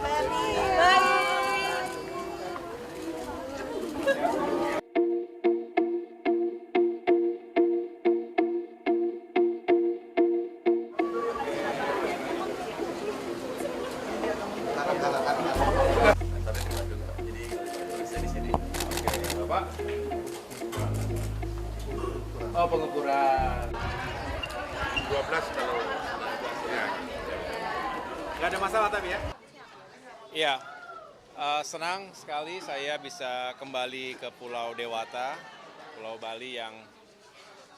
Bapak. Oh, pengukuran. 12 kalau ya. Nggak ada masalah tapi ya? Iya, senang sekali saya bisa kembali ke Pulau Dewata, Pulau Bali yang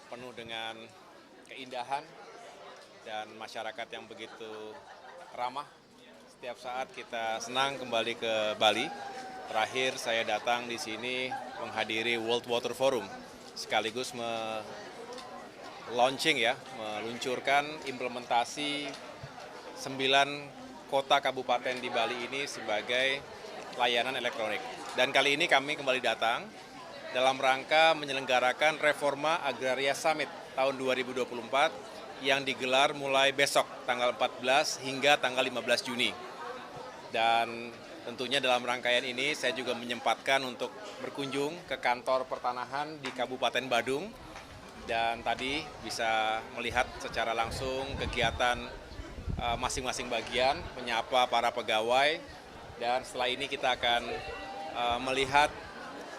penuh dengan keindahan dan masyarakat yang begitu ramah. Setiap saat kita senang kembali ke Bali. Terakhir saya datang di sini menghadiri World Water Forum, sekaligus meluncurkan implementasi 9 kota kabupaten di Bali ini sebagai layanan elektronik. Dan kali ini kami kembali datang dalam rangka menyelenggarakan Reforma Agraria Summit tahun 2024 yang digelar mulai besok tanggal 14 hingga tanggal 15 Juni. Dan tentunya dalam rangkaian ini saya juga menyempatkan untuk berkunjung ke kantor pertanahan di Kabupaten Badung dan tadi bisa melihat secara langsung kegiatan masing-masing bagian, menyapa para pegawai, dan setelah ini kita akan melihat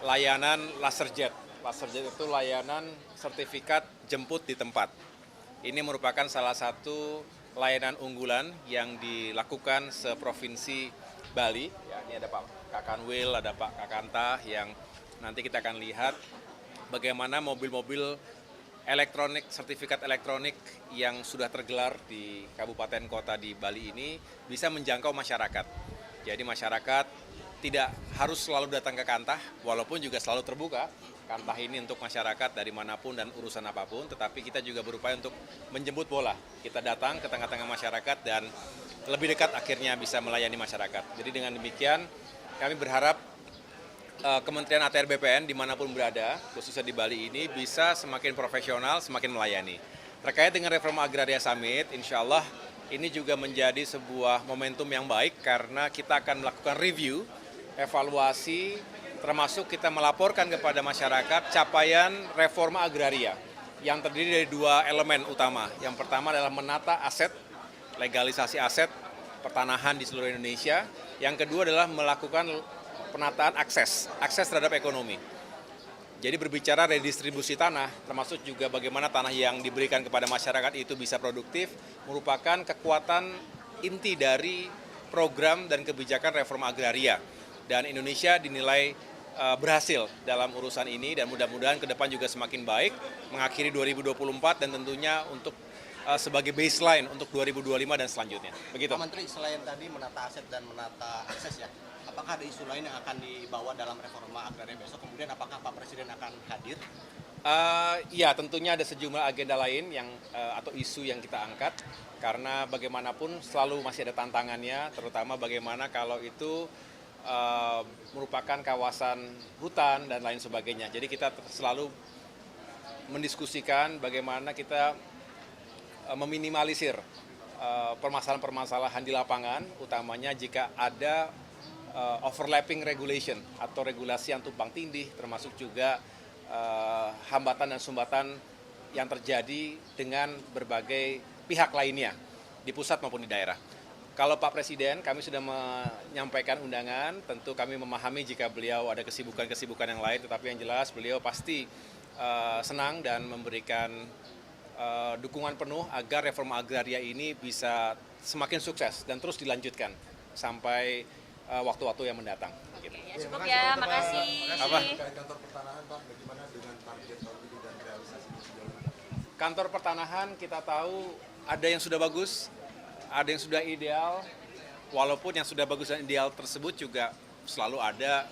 layanan Laserjet. Laserjet itu layanan sertifikat jemput di tempat. Ini merupakan salah satu layanan unggulan yang dilakukan seprovinsi Bali. Ya, ini ada Pak Kakanwil, ada Pak Kakanta yang nanti kita akan lihat bagaimana mobil-mobil elektronik, sertifikat elektronik yang sudah tergelar di kabupaten kota di Bali ini bisa menjangkau masyarakat. Jadi masyarakat tidak harus selalu datang ke Kantah, walaupun juga selalu terbuka Kantah ini untuk masyarakat dari manapun dan urusan apapun, tetapi kita juga berupaya untuk menjemput bola. Kita datang ke tengah-tengah masyarakat dan lebih dekat akhirnya bisa melayani masyarakat. Jadi dengan demikian kami berharap Kementerian ATR BPN dimanapun berada, khususnya di Bali ini, bisa semakin profesional, semakin melayani. Terkait dengan Reforma Agraria Summit, insya Allah ini juga menjadi sebuah momentum yang baik karena kita akan melakukan review, evaluasi, termasuk kita melaporkan kepada masyarakat capaian reforma agraria yang terdiri dari 2 elemen utama. Yang pertama adalah menata aset, legalisasi aset pertanahan di seluruh Indonesia. Yang kedua adalah melakukan penataan akses terhadap ekonomi. Jadi berbicara redistribusi tanah, termasuk juga bagaimana tanah yang diberikan kepada masyarakat itu bisa produktif, merupakan kekuatan inti dari program dan kebijakan reforma agraria. Dan Indonesia dinilai berhasil dalam urusan ini dan mudah-mudahan ke depan juga semakin baik, mengakhiri 2024 dan tentunya untuk sebagai baseline untuk 2025 dan selanjutnya. Begitu. Pak Menteri, selain tadi menata aset dan menata akses ya, apakah ada isu lain yang akan dibawa dalam reforma agraria besok? Kemudian apakah Pak Presiden akan hadir? Ya, tentunya ada sejumlah agenda lain yang atau isu yang kita angkat karena bagaimanapun selalu masih ada tantangannya, terutama bagaimana kalau itu merupakan kawasan hutan dan lain sebagainya. Jadi kita selalu mendiskusikan bagaimana kita meminimalisir permasalahan-permasalahan di lapangan, utamanya jika ada overlapping regulation atau regulasi yang tumpang tindih, termasuk juga hambatan dan sumbatan yang terjadi dengan berbagai pihak lainnya di pusat maupun di daerah. Kalau Pak Presiden, kami sudah menyampaikan undangan, tentu kami memahami jika beliau ada kesibukan-kesibukan yang lain, tetapi yang jelas beliau pasti senang dan memberikan dukungan penuh agar reforma agraria ini bisa semakin sukses dan terus dilanjutkan sampai waktu-waktu yang mendatang. Gitu. Ya, cukup ya, makasih. Apa? Kantor pertanahan Pak, bagaimana dengan target tahun ini dan realisasinya sejauh ini? Kantor pertanahan kita tahu ada yang sudah bagus, ada yang sudah ideal, walaupun yang sudah bagus dan ideal tersebut juga selalu ada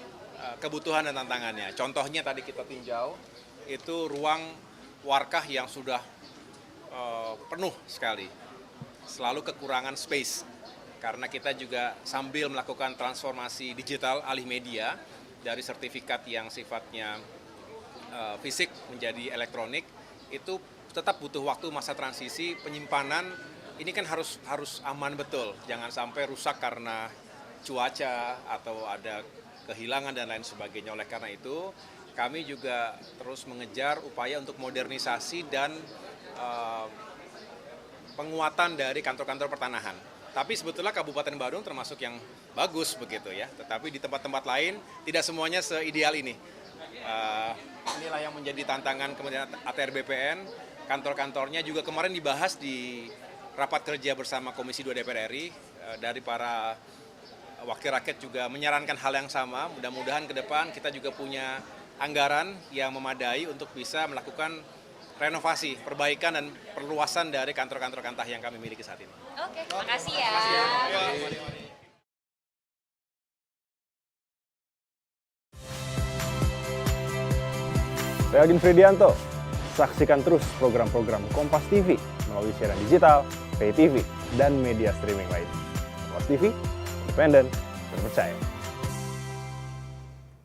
kebutuhan dan tantangannya. Contohnya tadi kita tinjau, itu ruang warkah yang sudah penuh sekali, selalu kekurangan space, karena kita juga sambil melakukan transformasi digital alih media dari sertifikat yang sifatnya fisik menjadi elektronik, itu tetap butuh waktu masa transisi penyimpanan. Ini kan harus aman betul, jangan sampai rusak karena cuaca atau ada kehilangan dan lain sebagainya. Oleh karena itu, kami juga terus mengejar upaya untuk modernisasi dan penguatan dari kantor-kantor pertanahan. Tapi sebetulnya Kabupaten Badung termasuk yang bagus begitu ya. Tetapi di tempat-tempat lain tidak semuanya seideal ini. Inilah yang menjadi tantangan kemudian ATR BPN. Kantor-kantornya juga kemarin dibahas di rapat kerja bersama Komisi 2 DPR RI. Dari para wakil rakyat juga menyarankan hal yang sama. Mudah-mudahan ke depan kita juga punya anggaran yang memadai untuk bisa melakukan renovasi, perbaikan, dan perluasan dari kantor-kantor Kantah yang kami miliki saat ini. Oke, makasih ya. Saya Agin Fridianto. Saksikan terus program-program Kompas TV melalui siaran digital, pay TV, dan media streaming lain. Kompas TV, independen, terpercaya.